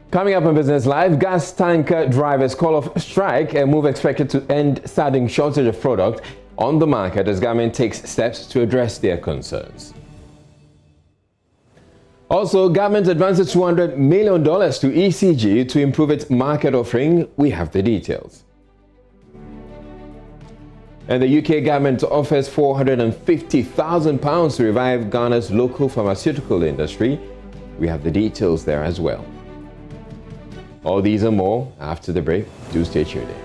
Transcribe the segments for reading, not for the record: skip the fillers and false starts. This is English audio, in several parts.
Coming up on Business Live, gas tanker drivers call off strike, a move expected to end sudden shortage of product on the market as government takes steps to address their concerns. Also, government advances $200 million to ECG to improve its market offering. We have the details. And the UK government offers £450,000 to revive Ghana's local pharmaceutical industry. We have the details there as well. All these and more after the break. Do stay tuned in.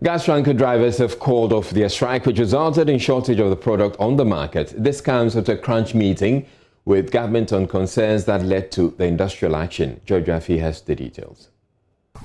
Gas tanker drivers have called off their strike, which resulted in shortage of the product on the market. This comes after a crunch meeting with government on concerns that led to the industrial action. JoyNews has the details.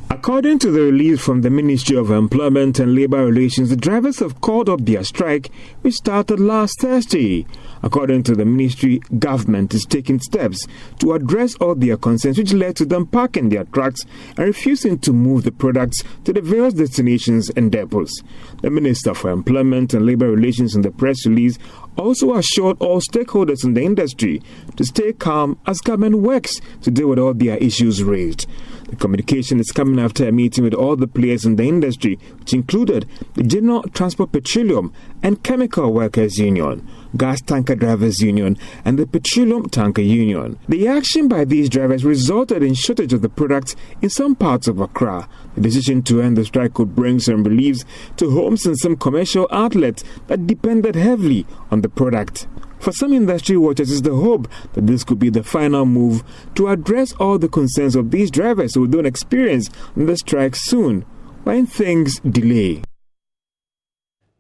According to the release from the Ministry of Employment and Labour Relations, the drivers have called up their strike, which started last Thursday. According to the ministry, government is taking steps to address all their concerns, which led to them parking their trucks and refusing to move the products to the various destinations and depots. The Minister for Employment and Labour Relations in the press release also assured all stakeholders in the industry to stay calm as government works to deal with all their issues raised. The communication is coming after a meeting with all the players in the industry, which included the General Transport Petroleum and Chemical Workers Union, Gas Tanker Drivers Union, and the Petroleum Tanker Union. The action by these drivers resulted in shortage of the products in some parts of Accra. The decision to end the strike could bring some relief to homes and some commercial outlets that depended heavily on the product. For some industry watchers, it's the hope that this could be the final move to address all the concerns of these drivers who don't experience the strike soon when things delay.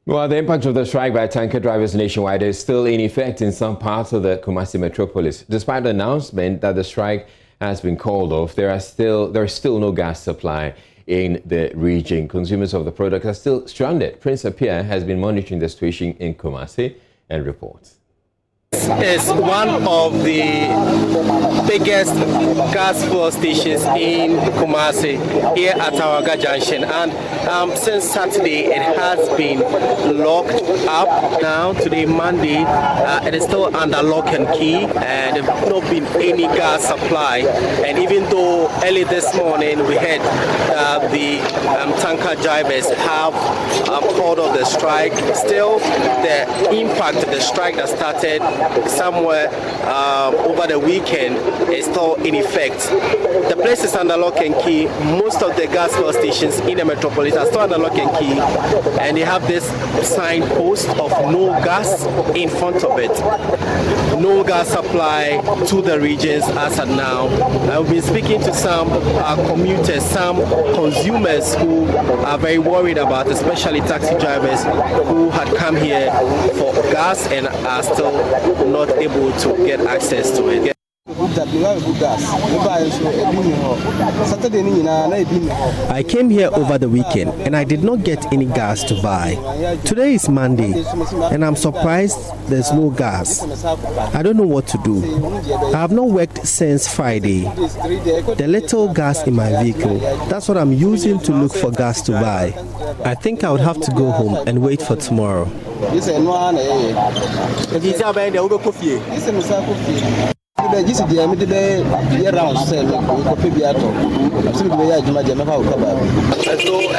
Well, the impact of the strike by tanker drivers nationwide is still in effect in some parts of the Kumasi metropolis. Despite the announcement that the strike has been called off, there is still no gas supply in the region. Consumers of the product are still stranded. Prince Appiah has been monitoring the situation in Kumasi and reports. It's one of the biggest gas fuel stations in Kumasi here at Tawaga Junction, and since Saturday it has been locked up. Now today Monday it is still under lock and key, and there has not been any gas supply. And even though early this morning we heard the tanker drivers have called off the strike, still the impact of the strike that started somewhere over the weekend is still in effect. The place is under lock and key. Most of the gas fuel stations in the metropolis are still under lock and key, and they have this signpost of no gas in front of it. No gas supply to the regions as of now. I've been speaking to some commuters, some consumers who are very worried about, especially taxi drivers who had come here for gas and are still not able to get access to it. I came here over the weekend and I did not get any gas to buy. Today is Monday and I'm surprised there's no gas. I don't know what to do. I have not worked since Friday. The little gas in my vehicle, that's what I'm using to look for gas to buy. I think I would have to go home and wait for tomorrow. And so a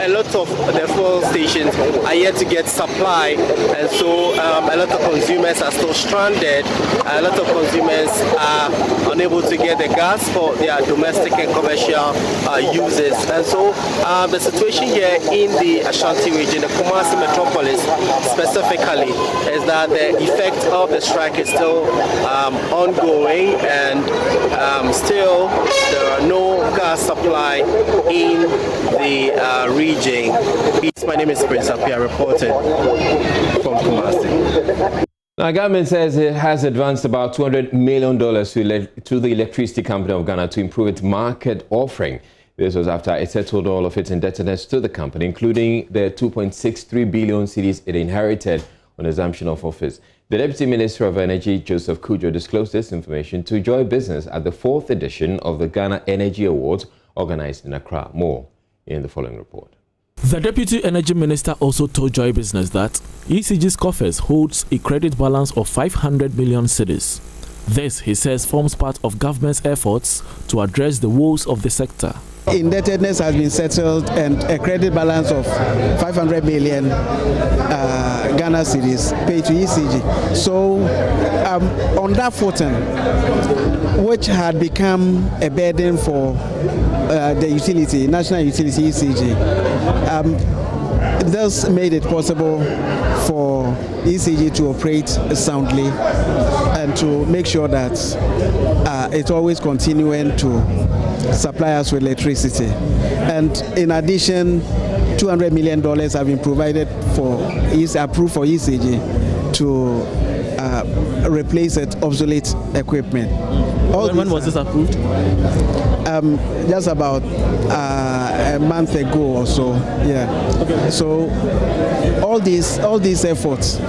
lot of the fuel stations are yet to get supply, and so a lot of consumers are still stranded. A lot of consumers are unable to get the gas for their domestic and commercial uses. And so the situation here in the Ashanti region, the Kumasi metropolis specifically, is that the effect of the strike is still ongoing, and still there are no gas supply in the region. My name is Prince Appiah, reporting from Kumasi. Now, government says it has advanced about $200 million to the Electricity Company of Ghana to improve its market offering. This was after it settled all of its indebtedness to the company, including the 2.63 billion cedis it inherited on assumption of office. The Deputy Minister of Energy, Joseph Kujo, disclosed this information to Joy Business at the 4th edition of the Ghana Energy Awards organized in Accra. More in the following report. The Deputy Energy Minister also told Joy Business that ECG's coffers holds a credit balance of 500 million cedis. This, he says, forms part of government's efforts to address the woes of the sector. Indebtedness has been settled and a credit balance of 500 million Ghana cedis paid to ECG. So on that footing, which had become a burden for the utility, national utility ECG, this made it possible for ECG to operate soundly and to make sure that it's always continuing to supply us with electricity. And in addition, $200 million have been provided for, approved for ECG to replace its obsolete equipment. When was this approved? Just about a month ago or so. Yeah. Okay. So all these efforts.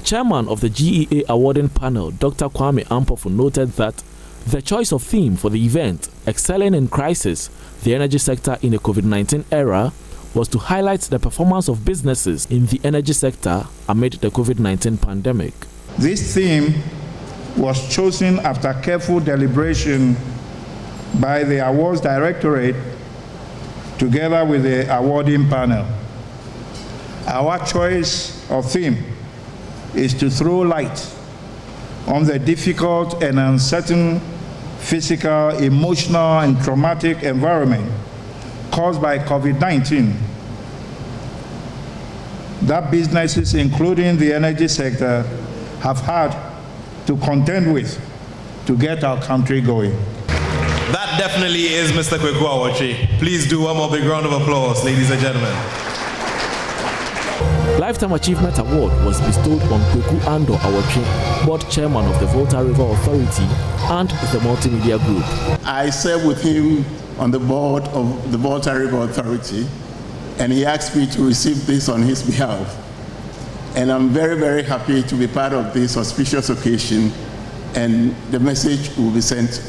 Chairman of the GEA awarding panel, Dr. Kwame Ampofu, noted that the choice of theme for the event, Excelling in Crisis, the energy sector in the COVID-19 era, was to highlight the performance of businesses in the energy sector amid the COVID-19 pandemic. This theme was chosen after careful deliberation by the Awards Directorate together with the awarding panel. Our choice of theme is to throw light on the difficult and uncertain physical, emotional, and traumatic environment caused by COVID-19 that businesses, including the energy sector, have had to contend with to get our country going. That definitely is Mr. Kweku Awotri. Please do one more big round of applause, ladies and gentlemen. Lifetime Achievement Award was bestowed on Kweku Ando Awotri, board chairman of the Volta River Authority and the Multimedia Group. I served with him on the board of the Volta River Authority, and he asked me to receive this on his behalf. And I'm very, very happy to be part of this auspicious occasion, and the message will be sent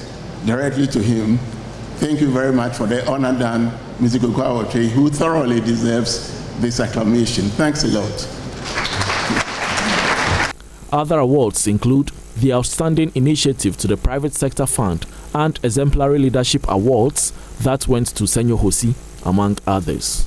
directly to him. Thank you very much for the honor done, Mr. Kweku Awotri, who thoroughly deserves this acclamation. Thanks a lot. Other awards include the Outstanding Initiative to the Private Sector Fund and Exemplary Leadership Awards that went to Senyo Hosi, among others.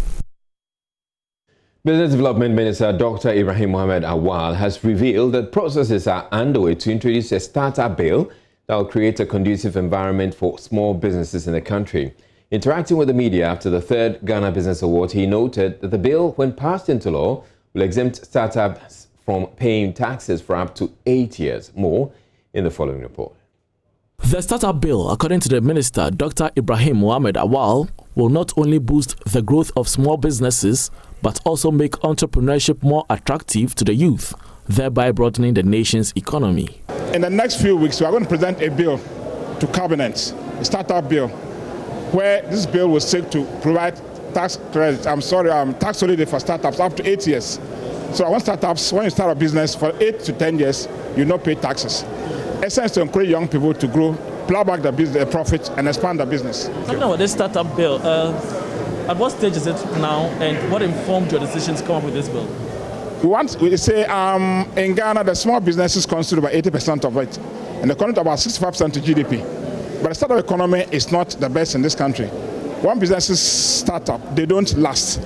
Business Development Minister Dr. Ibrahim Mohamed Awal has revealed that processes are underway to introduce a startup bill that will create a conducive environment for small businesses in the country. Interacting with the media after the third Ghana Business Award, he noted that the bill, when passed into law, will exempt startups from paying taxes for up to 8 years. More in the following report. The startup bill, according to the minister, Dr. Ibrahim Mohamed Awal, will not only boost the growth of small businesses, but also make entrepreneurship more attractive to the youth, thereby broadening the nation's economy. In the next few weeks, we are going to present a bill to Cabinet, a startup bill, where this bill will seek to provide tax credit, tax holiday for startups up to 8 years. So I want startups, when you start a business for 8 to 10 years, you not pay taxes. Essence to encourage young people to grow, plow back the business, profit, and expand the business. Talking about this startup bill, at what stage is it now, and what informed your decision to come up with this bill? We say in Ghana, the small businesses constitute about 80% of it, and they contribute about 65% to GDP. But the startup economy is not the best in this country. One business startup, they don't last.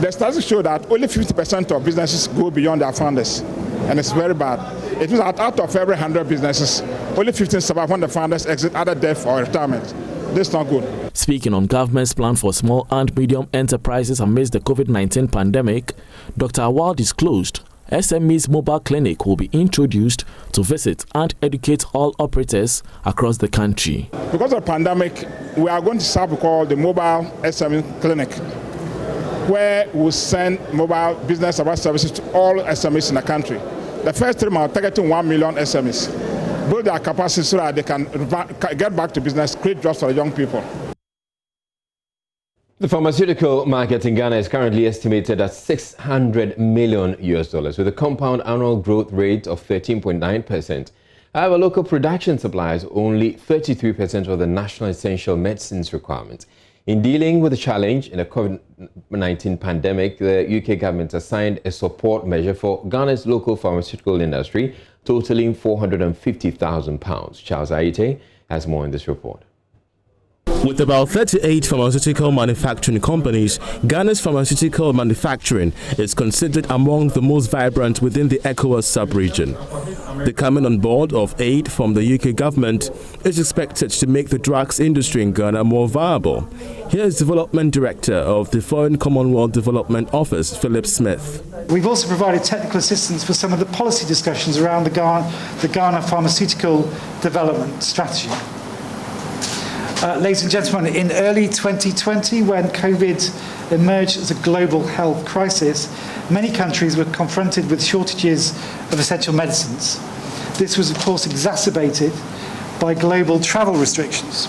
The statistics show that only 50% of businesses go beyond their founders, and it's very bad. It means that out of every 100 businesses, only 15 survive when the founders exit either death or retirement. This is not good. Speaking on government's plan for small and medium enterprises amidst the COVID-19 pandemic, Dr. Awal disclosed SME's mobile clinic will be introduced to visit and educate all operators across the country. Because of the pandemic, we are going to start what we call the mobile SME clinic, where we'll send mobile business about services to all SMEs in the country. The first 3 months, targeting 1 million SMEs, build their capacity so that they can get back to business, create jobs for the young people. The pharmaceutical market in Ghana is currently estimated at $600 million, with a compound annual growth rate of 13.9%. However, local production supplies only 33% of the national essential medicines requirement. In dealing with the challenge in the COVID-19 pandemic, the UK government assigned a support measure for Ghana's local pharmaceutical industry, totaling £450,000. Charles Aite has more in this report. With about 38 pharmaceutical manufacturing companies, Ghana's pharmaceutical manufacturing is considered among the most vibrant within the ECOWAS sub-region. The coming on board of aid from the UK government is expected to make the drugs industry in Ghana more viable. Here's Development Director of the Foreign Commonwealth Development Office, Philip Smith. We've also provided technical assistance for some of the policy discussions around the Ghana pharmaceutical development strategy. Ladies and gentlemen, in early 2020, when COVID emerged as a global health crisis, many countries were confronted with shortages of essential medicines. This was, of course, exacerbated by global travel restrictions,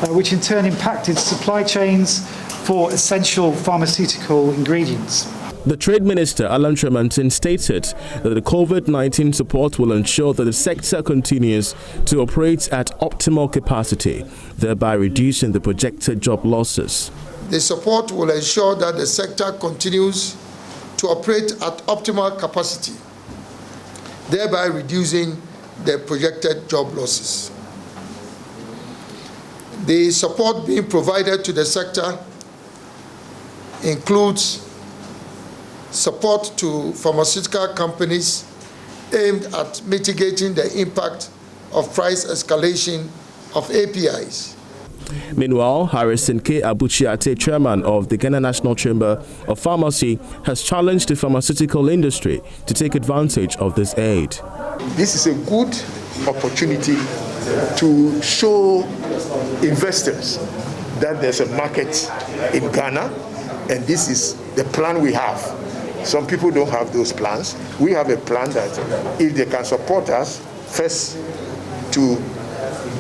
which in turn impacted supply chains for essential pharmaceutical ingredients. The Trade Minister, Alan Tremontin, stated that the COVID-19 support will ensure that the sector continues to operate at optimal capacity, thereby reducing the projected job losses. The support will ensure that the sector continues to operate at optimal capacity, thereby reducing the projected job losses. The support being provided to the sector includes support to pharmaceutical companies aimed at mitigating the impact of price escalation of APIs. Meanwhile, Harrison K. Abuchiate, chairman of the Ghana National Chamber of Pharmacy, has challenged the pharmaceutical industry to take advantage of this aid. This is a good opportunity to show investors that there's a market in Ghana, and this is the plan we have. Some people don't have those plans. We have a plan that if they can support us, first to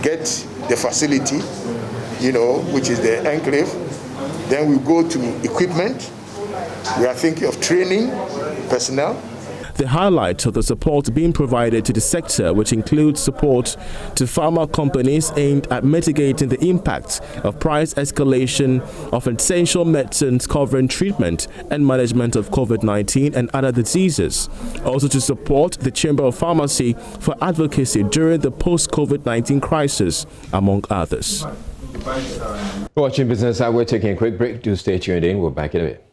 get the facility, which is the enclave, then we go to equipment. We are thinking of training personnel. The highlight of the support being provided to the sector, which includes support to pharma companies aimed at mitigating the impact of price escalation of essential medicines covering treatment and management of COVID-19 and other diseases. Also to support the Chamber of Pharmacy for advocacy during the post-COVID-19 crisis, among others. Watching Business Hour, we're taking a quick break. Do stay tuned in. We're back in a bit.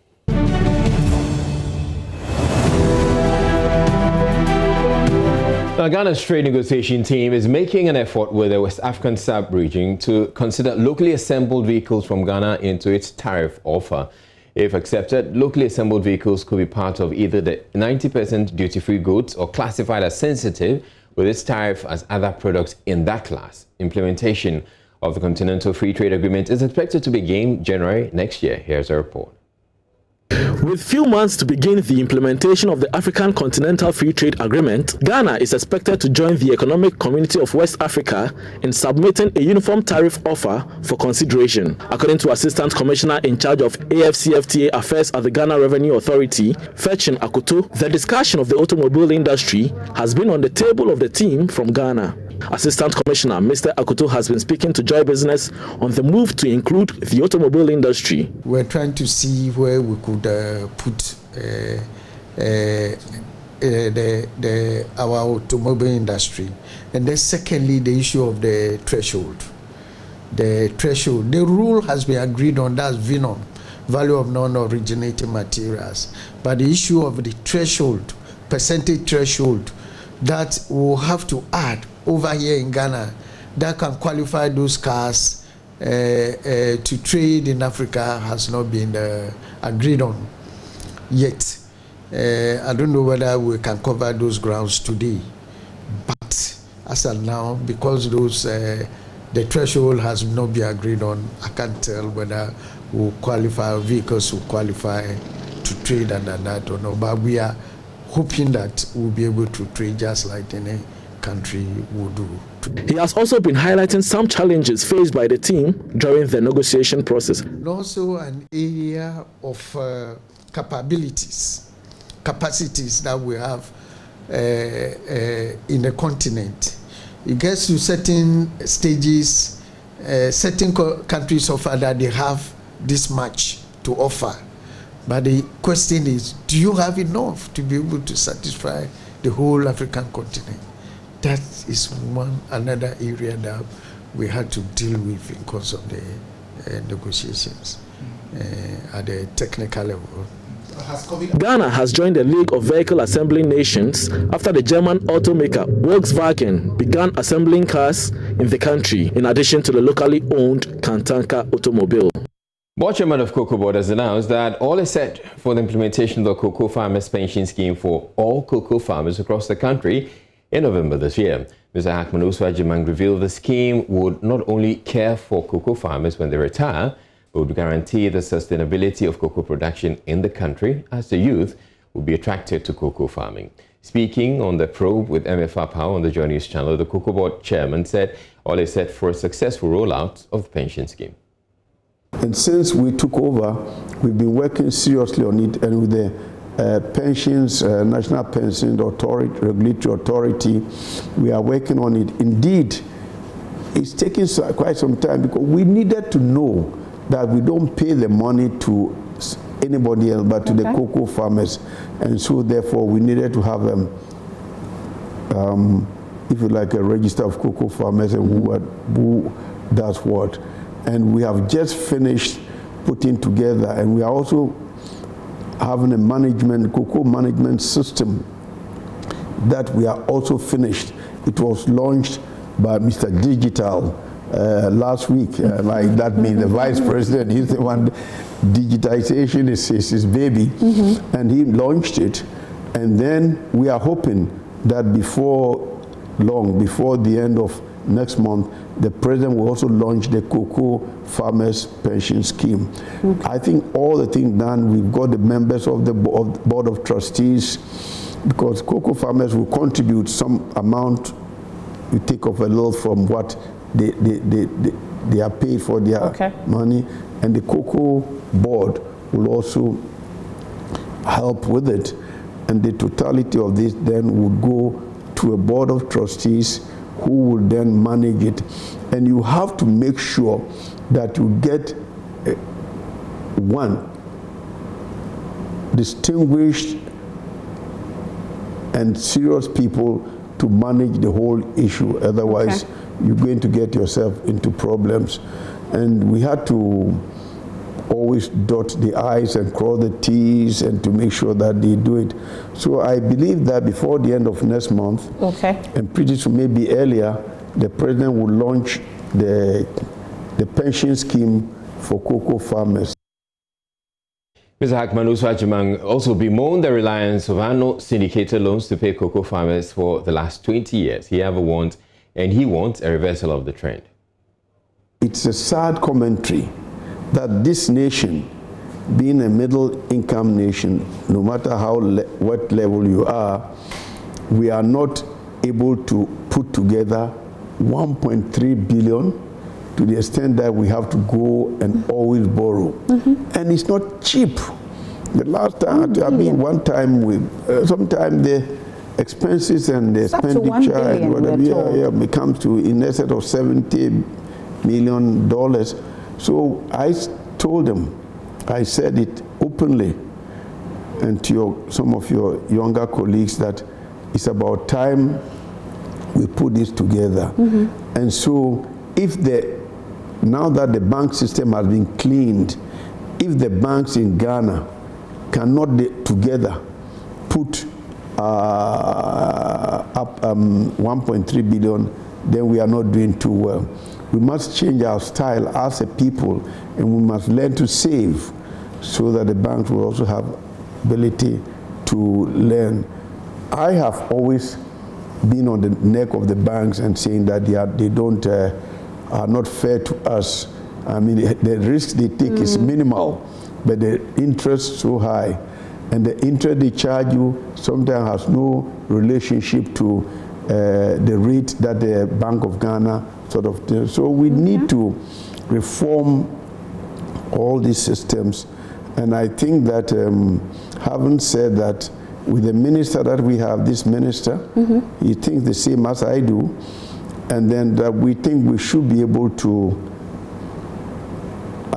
Now, Ghana's trade negotiation team is making an effort with the West African sub-region to consider locally assembled vehicles from Ghana into its tariff offer. If accepted, locally assembled vehicles could be part of either the 90% duty-free goods or classified as sensitive with its tariff as other products in that class. Implementation of the Continental Free Trade Agreement is expected to begin January next year. Here's a report. With few months to begin the implementation of the African Continental Free Trade Agreement, Ghana is expected to join the Economic Community of West Africa in submitting a uniform tariff offer for consideration. According to Assistant Commissioner in charge of AFCFTA Affairs at the Ghana Revenue Authority, Fetchin Akoto, the discussion of the automobile industry has been on the table of the team from Ghana. Assistant Commissioner Mr. Akoto has been speaking to Joy Business on the move to include the automobile industry. We're trying to see where we could put our automobile industry. And then secondly, the issue of the threshold. The threshold, the rule has been agreed on, that's VNOM, value of non-originating materials. But the issue of the threshold, percentage threshold, that we'll have to add over here in Ghana that can qualify those cars to trade in Africa has not been agreed on yet. I don't know whether we can cover those grounds today, but as of now, because those the threshold has not been agreed on, I can't tell whether we'll qualify, vehicles will qualify to trade under that or not. But we are hoping that we'll be able to trade just like any country would do. He has also been highlighting some challenges faced by the team during the negotiation process. And also an area of capacities that we have in the continent. It gets to certain stages certain countries offer that they have this much to offer. But the question is, do you have enough to be able to satisfy the whole African continent? That is another area that we had to deal with in course of the negotiations at the technical level. Ghana has joined the League of Vehicle Assembling Nations after the German automaker Volkswagen began assembling cars in the country, in addition to the locally owned Kantanka automobile. Board Chairman of Cocoa Board has announced that all is set for the implementation of the Cocoa Farmers Pension Scheme for all cocoa farmers across the country in November this year. Mr. Hackman Oswajimang revealed the scheme would not only care for cocoa farmers when they retire, but would guarantee the sustainability of cocoa production in the country, as the youth will be attracted to cocoa farming. Speaking on the probe with MFR Power on the JoyNews channel, the Cocoa Board chairman said all is set for a successful rollout of the pension scheme. And since we took over, we've been working seriously on it, and with the pensions, National Pension Authority, Regulatory Authority, we are working on it. Indeed, it's taking quite some time because we needed to know that we don't pay the money to anybody else but to the cocoa farmers, and so therefore we needed to have if you like, a register of cocoa farmers and who does what. And we have just finished putting together, and we are also having a cocoa management system that we are also finished. It was launched by Mr. Digital last week. That means the vice president, he's the one, digitization is his baby, and he launched it. And then we are hoping that before long, before the end of next month, the president will also launch the Cocoa Farmers Pension Scheme. I think all the things done, we've got the members of the Board of Trustees, because cocoa farmers will contribute some amount, we take off a little from what they are paid for their money, and the Cocoa Board will also help with it. And the totality of this then would go to a Board of Trustees who will then manage it. And you have to make sure that you get one distinguished and serious people to manage the whole issue. Otherwise, you're going to get yourself into problems. And we had to always dot the I's and cross the T's and to make sure that they do it. So I believe that before the end of next month, and pretty soon, maybe earlier, the president will launch the pension scheme for cocoa farmers. Mr. Hackman Oswajimang also bemoaned the reliance of annual syndicated loans to pay cocoa farmers for the last 20 years. He wants a reversal of the trend. It's a sad commentary that this nation, being a middle-income nation, no matter what level you are, we are not able to put together 1.3 billion to the extent that we have to go and always borrow. And it's not cheap. The last time, one time, sometimes the expenses and the expenditure and whatever becomes to in excess of $70 million. So I told them, I said it openly, and to some of your younger colleagues, that it's about time we put this together. And so now that the bank system has been cleaned, if the banks in Ghana cannot together put up 1.3 billion, then we are not doing too well. We must change our style as a people, and we must learn to save so that the banks will also have ability to learn. I have always been on the neck of the banks and saying that they are not fair to us. I mean, the risk they take is minimal, but the interest so high. And the interest they charge you sometimes has no relationship to the rate that the Bank of Ghana sort of does. So we need to reform all these systems. And I think that, having said that, with the minister that we have, this minister, he thinks the same as I do. And then that we think we should be able to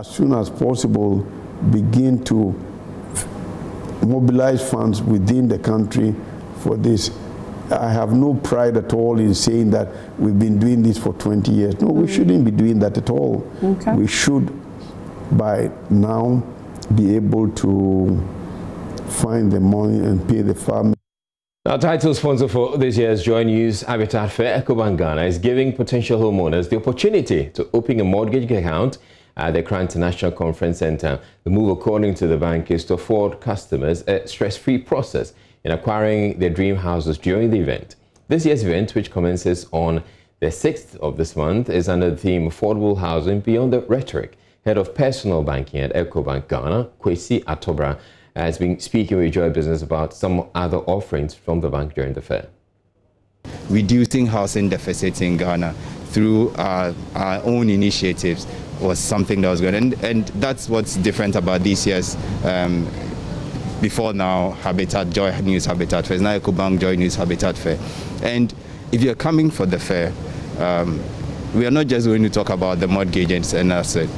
as soon as possible, begin to mobilize funds within the country for this. I have no pride at all in saying that we've been doing this for 20 years. No, we shouldn't be doing that at all. Okay. We should, by now, be able to find the money and pay the farmers. Our title sponsor for this year's JoyNews Habitat Fair, EcoBank Ghana, is giving potential homeowners the opportunity to open a mortgage account at the Accra International Conference Center. The move, according to the bank, is to afford customers a stress-free process in acquiring their dream houses during the event. This year's event, which commences on the 6th of this month, is under the theme Affordable Housing Beyond the Rhetoric. Head of Personal Banking at EcoBank Ghana, Kwesi Atobra, has been speaking with Joy Business about some other offerings from the bank during the fair. Reducing housing deficit in Ghana through our own initiatives was something that was good, and that's what's different about this year's before now JoyNews Habitat Fair. It's now EcoBank JoyNews Habitat Fair. And if you're coming for the fair, we are not just going to talk about the mortgages and asset.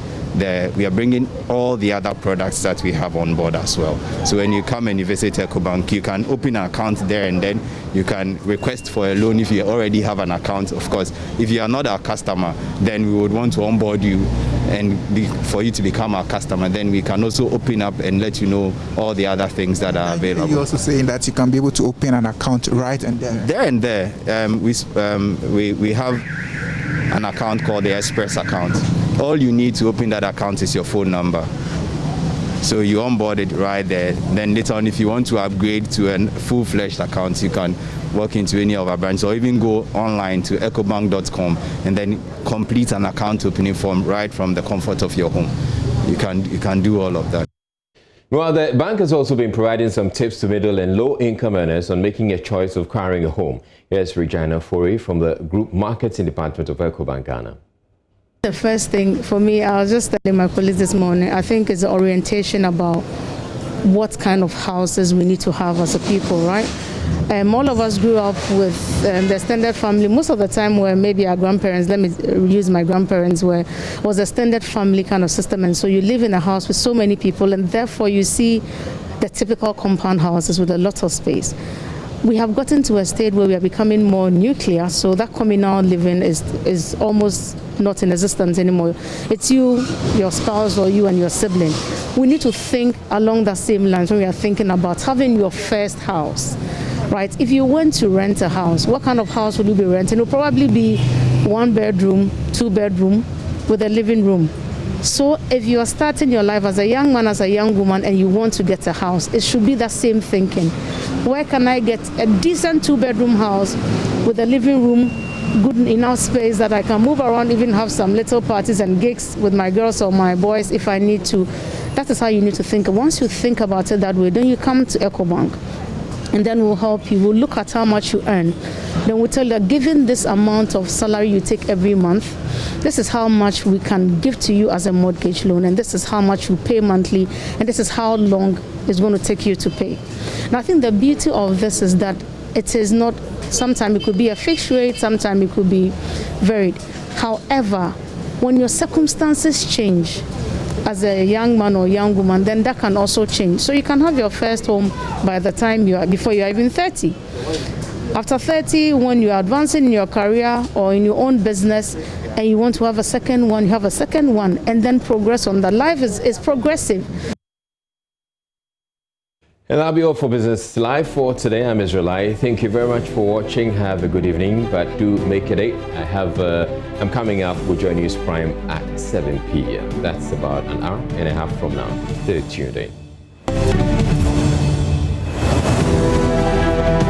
We are bringing all the other products that we have on board as well. So when you come and you visit EcoBank, you can open an account there, and then you can request for a loan if you already have an account. Of course, if you are not our customer, then we would want to onboard you, and for you to become our customer, then we can also open up and let you know all the other things that are available. You're also saying that you can be able to open an account right and there? There and there. We have an account called the Express account. All you need to open that account is your phone number. So you onboard it right there. Then later on, if you want to upgrade to a full-fledged account, you can walk into any of our branches or even go online to ecobank.com and then complete an account opening form right from the comfort of your home. You can do all of that. Well, the bank has also been providing some tips to middle and low-income earners on making a choice of acquiring a home. Here's Regina Fori from the Group Marketing Department of EcoBank Ghana. The first thing for me, I was just telling my colleagues this morning, I think it's orientation about what kind of houses we need to have as a people, right? All of us grew up with the extended family. Most of the time where maybe our grandparents, let me use my grandparents, was a extended family kind of system. And so you live in a house with so many people, and therefore you see the typical compound houses with a lot of space. We have gotten to a state where we are becoming more nuclear, so that communal living is almost not in existence anymore. It's you, your spouse, or you and your sibling. We need to think along that same lines when we are thinking about having your first house, right? If you went to rent a house, what kind of house would you be renting? It will probably be 1 bedroom, 2 bedroom with a living room. So if you are starting your life as a young man, as a young woman, and you want to get a house, it should be that same thinking. Where can I get a decent 2-bedroom house with a living room, good enough space that I can move around, even have some little parties and gigs with my girls or my boys if I need to. That is how you need to think. Once you think about it that way, then you come to EcoBank, and then we'll help you. We'll look at how much you earn. Then we'll tell you that given this amount of salary you take every month, this is how much we can give to you as a mortgage loan, and this is how much you pay monthly, and this is how long it's going to take you to pay. And I think the beauty of this is that it is not, sometimes it could be a fixed rate, sometimes it could be varied. However, when your circumstances change as a young man or young woman, then that can also change. So you can have your first home by the time before you are even 30. After 30, when you are advancing in your career or in your own business and you want to have a second one, you have a second one, and then progress on that. Life is progressive. And that'll be all for Business Live for today. I'm Israelite. Thank you very much for watching. Have a good evening, but do make it 8. I'm coming up with JoyNews Prime at 7 p.m. That's about an hour and a half from now. Stay tuned in.